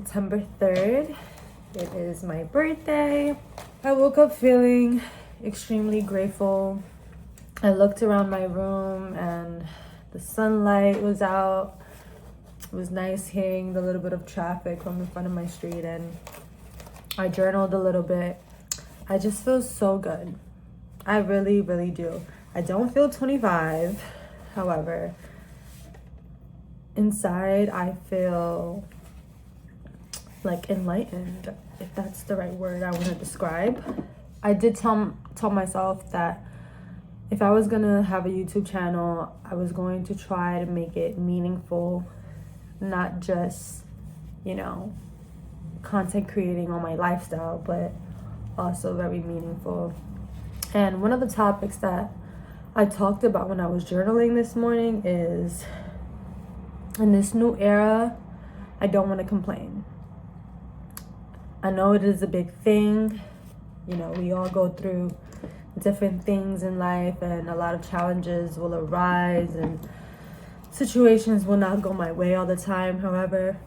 September 3rd. It is my birthday. I woke up feeling extremely grateful. I looked around my room and the sunlight was out. It was nice hearing the little bit of traffic from in front of my street, and I journaled a little bit. I just feel so good. I really, really do. I don't feel 25. However, inside I feel like enlightened, if that's the right word I want to describe. I did tell myself that if I was gonna have a YouTube channel, I was going to try to make it meaningful, not just, content creating on my lifestyle, but also very meaningful. And one of the topics that I talked about when I was journaling this morning is, in this new era, I don't want to complain. I know it is a big thing. We all go through different things in life, and a lot of challenges will arise and situations will not go my way all the time. However,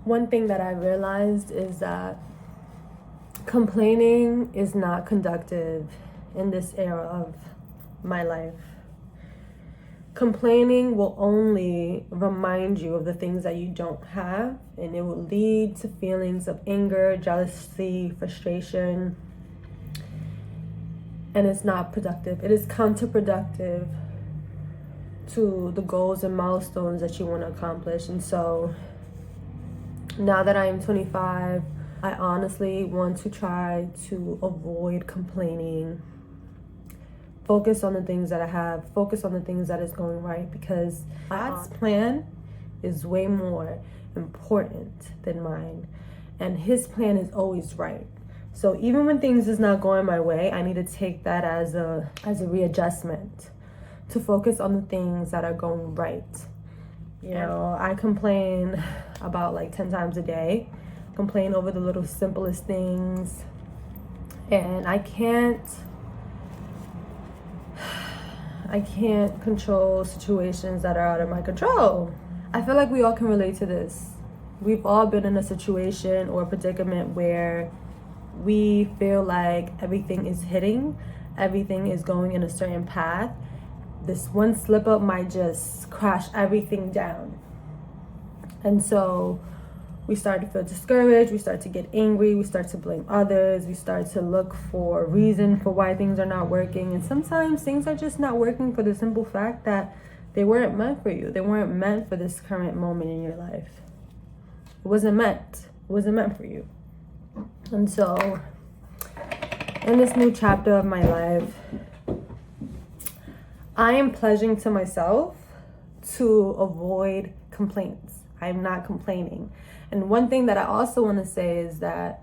one thing that I realized is that complaining is not conductive in this era of my life. Complaining will only remind you of the things that you don't have, and it will lead to feelings of anger, jealousy, frustration, and it's not productive. It is counterproductive to the goals and milestones that you want to accomplish. And so now that I am 25, I honestly want to try to avoid complaining. Focus on the things that I have. Focus on the things that is going right, because God's plan is way more important than mine. And his plan is always right. So even when things is not going my way, I need to take that as a readjustment to focus on the things that are going right. I complain about like 10 times a day. Complain over the little simplest things. And I can't control situations that are out of my control. I feel like we all can relate to this. We've all been in a situation or a predicament where we feel like everything is everything is going in a certain path. This one slip up might just crash everything down. And so we start to feel discouraged, we start to get angry, we start to blame others, we start to look for a reason for why things are not working. And sometimes things are just not working for the simple fact that they weren't meant for you. They weren't meant for this current moment in your life. It wasn't meant for you. And so in this new chapter of my life, I am pledging to myself to avoid complaints. I'm not complaining. And one thing that I also want to say is that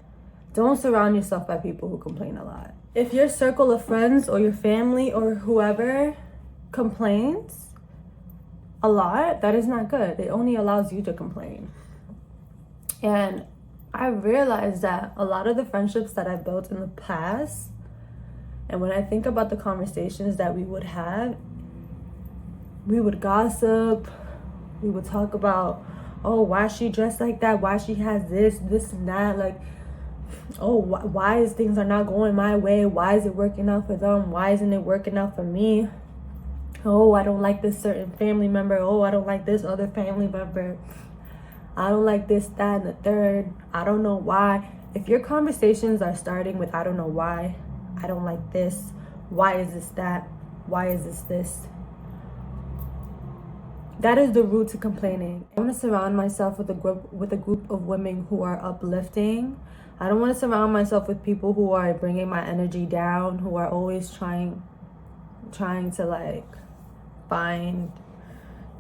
don't surround yourself by people who complain a lot. If your circle of friends or your family or whoever complains a lot, that is not good. It only allows you to complain. And I realized that a lot of the friendships that I built in the past, and when I think about the conversations that we would have, we would gossip, we would talk about, oh, why she dressed like that? Why she has this and that? Like, oh, why is things are not going my way? Why is it working out for them? Why isn't it working out for me? Oh, I don't like this certain family member. Oh, I don't like this other family member. I don't like this, that, and the third. I don't know why. If your conversations are starting with, I don't know why, I don't like this, why is this that, why is this, that is the root to complaining. I want to surround myself with a group of women who are uplifting. I don't want to surround myself with people who are bringing my energy down, who are always trying to like find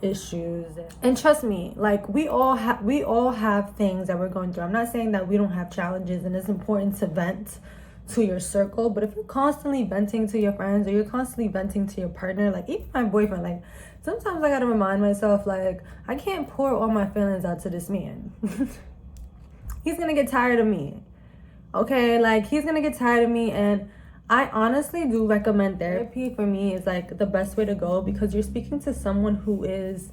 issues. And trust me, like we all have things that we're going through. I'm not saying that we don't have challenges, and it's important to vent to your circle, but if you're constantly venting to your friends or you're constantly venting to your partner, like even my boyfriend, like sometimes I gotta remind myself, like, I can't pour all my feelings out to this man. He's gonna get tired of me. Okay, like he's gonna get tired of me. And I honestly do recommend therapy. For me, is like the best way to go, because you're speaking to someone who is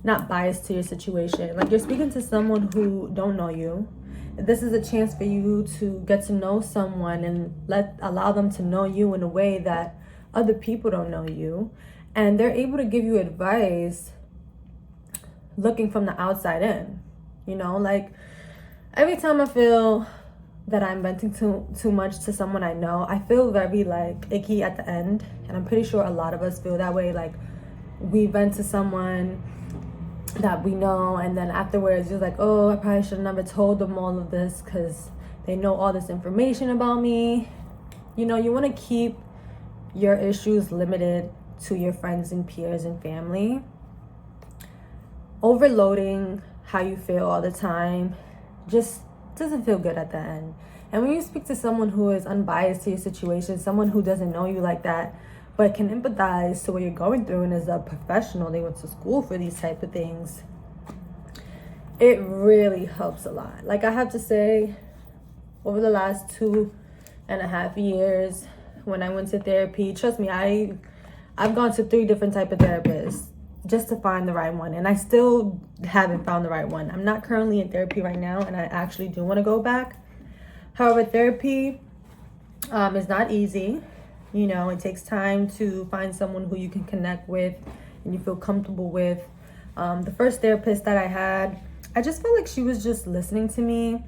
not biased to your situation. Like, you're speaking to someone who don't know you. This is a chance for you to get to know someone and allow them to know you in a way that other people don't know you. And they're able to give you advice looking from the outside in. You know, like, every time I feel that I'm venting too much to someone I know, I feel very like icky at the end. And I'm pretty sure a lot of us feel that way. Like, we vent to someone that we know, and then afterwards you're like, oh, I probably should have never told them all of this because they know all this information about me. You know, you want to keep your issues limited to your friends and peers and family. Overloading how you feel all the time just doesn't feel good at the end. And when you speak to someone who is unbiased to your situation, someone who doesn't know you like that, but can empathize to what you're going through and is a professional, they went to school for these type of things, it really helps a lot. Like, I have to say, over the last 2.5 years, when I went to therapy, trust me, I've gone to 3 different type of therapists just to find the right one, and I still haven't found the right one. I'm not currently in therapy right now, and I actually do want to go back. However, therapy is not easy. You know, it takes time to find someone who you can connect with and you feel comfortable with. The first therapist that I had, I just felt like she was just listening to me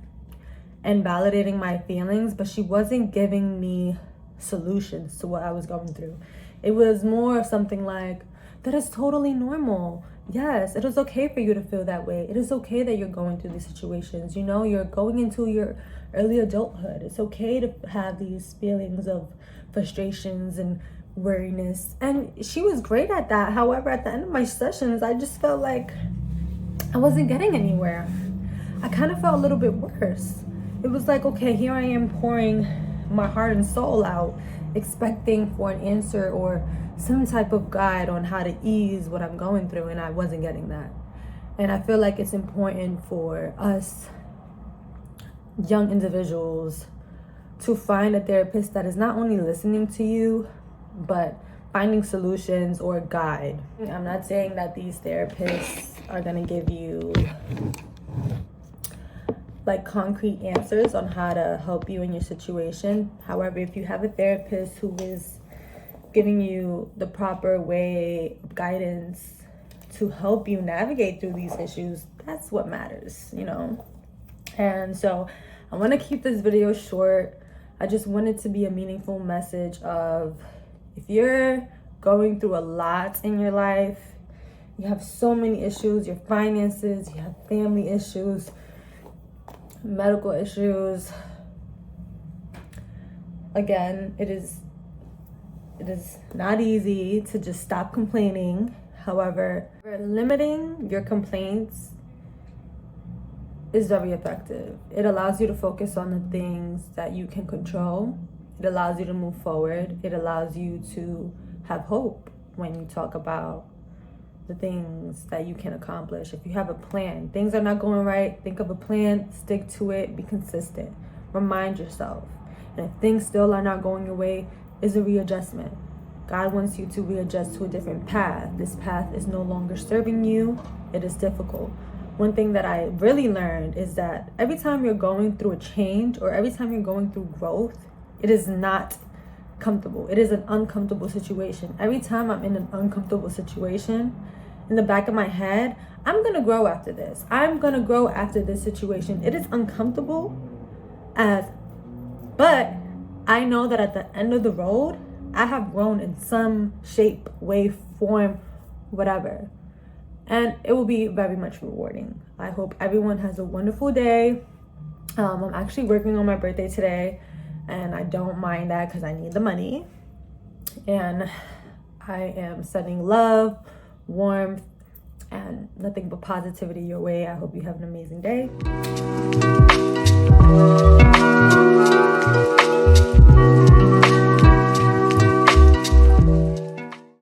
and validating my feelings, but she wasn't giving me solutions to what I was going through. It was more of something like, that is totally normal. Yes, it is okay for you to feel that way. It is okay that you're going through these situations. You know, you're going into your early adulthood. It's okay to have these feelings of frustrations and weariness. And she was great at that. However, at the end of my sessions, I just felt like I wasn't getting anywhere. I kind of felt a little bit worse. It was like, okay, here I am pouring my heart and soul out, expecting for an answer or some type of guide on how to ease what I'm going through, and I wasn't getting that. And I feel like it's important for us young individuals to find a therapist that is not only listening to you, but finding solutions or a guide. I'm not saying that these therapists are gonna give you like concrete answers on how to help you in your situation. However, if you have a therapist who is giving you the proper way of guidance to help you navigate through these issues, that's what matters, you know? And so I want to keep this video short. I just want it to be a meaningful message of, if you're going through a lot in your life, you have so many issues, your finances, you have family issues, medical issues. Again, it is not easy to just stop complaining. However, limiting your complaints is very effective. It allows you to focus on the things that you can control. It allows you to move forward. It allows you to have hope when you talk about the things that you can accomplish. If you have a plan, things are not going right, think of a plan, stick to it, be consistent, remind yourself. And if things still are not going your way, is a readjustment. God wants you to readjust to a different path. This path is no longer serving you. It is difficult. One thing that I really learned is that every time you're going through a change or every time you're going through growth, it is not comfortable. It is an uncomfortable situation. Every time I'm in an uncomfortable situation, in the back of my head, I'm gonna grow after this. I'm gonna grow after this situation. It is uncomfortable, but I know that at the end of the road, I have grown in some shape, way, form, whatever. And it will be very much rewarding. I hope everyone has a wonderful day. I'm actually working on my birthday today, and I don't mind that because I need the money. And I am sending love, warmth, and nothing but positivity your way. I hope you have an amazing day.